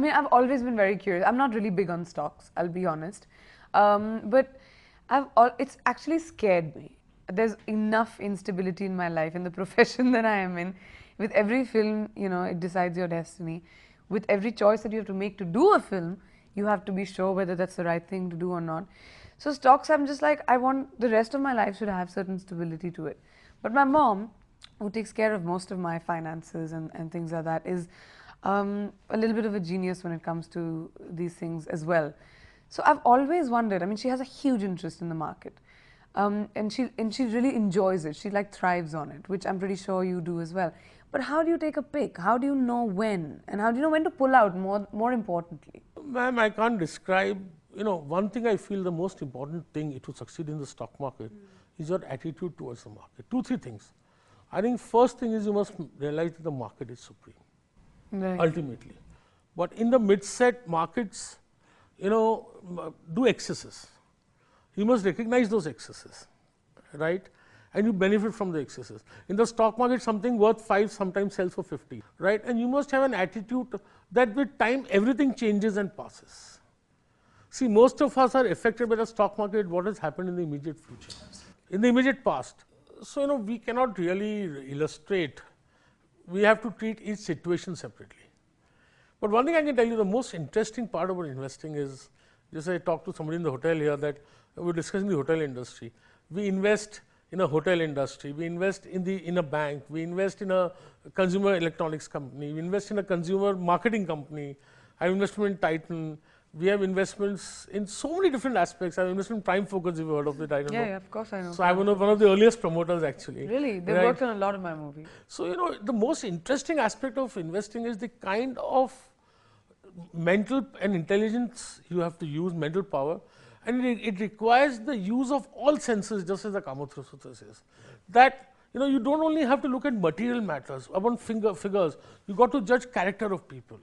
mean, I've always been very curious. I'm not really big on stocks, I'll be honest. But it's actually scared me. There's enough instability in my life, in the profession that I am in. With every film, you know, it decides your destiny. With every choice that you have to make to do a film, you have to be sure whether that's the right thing to do or not. So stocks, I'm just like, I want the rest of my life should have certain stability to it. But my mom, who takes care of most of my finances and things like that, is a little bit of a genius when it comes to these things as well. So I've always wondered, I mean, she has a huge interest in the market. And she really enjoys it. She like thrives on it, which I'm pretty sure you do as well. But how do you take a pick? How do you know when? And how do you know when to pull out, more importantly? Ma'am, I can't describe, you know, one thing I feel the most important thing to succeed in the stock market is your attitude towards the market. 2, 3 things. I think first thing is you must realize that the market is supreme, Right. ultimately. But in the mid-set markets, you know, do excesses. You must recognize those excesses, right? And you benefit from the excesses. In the stock market, something worth 5 sometimes sells for 50, right? And you must have an attitude that with time, everything changes and passes. See, most of us are affected by the stock market, what has happened in the immediate future, in the immediate past. So, you know, we cannot really illustrate. We have to treat each situation separately. But one thing I can tell you, the most interesting part about investing is, just I talked to somebody in the hotel here that we're discussing the hotel industry. We invest in a hotel industry, we invest in a bank, we invest in a consumer electronics company, we invest in a consumer marketing company, I have investment in Titan, we have investments in so many different aspects. I have invested in Prime Focus, if you've heard of it, I don't know. Yeah, of course I know. So I'm one of the earliest promoters actually. Really? They've Right. worked on a lot of my movies. So, you know, the most interesting aspect of investing is the kind of mental and intelligence you have to use, mental power, and it requires the use of all senses, just as the Kama Sutra says. That, you know, you don't only have to look at material matters, about figures, you got to judge character of people,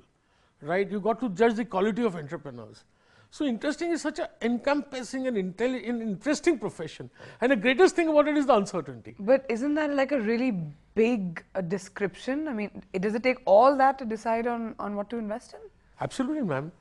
right? You got to judge the quality of entrepreneurs. So, interesting is such an encompassing and interesting profession, and the greatest thing about it is the uncertainty. But isn't that like a really big description? I mean, does it take all that to decide on what to invest in? Absolutely, ma'am.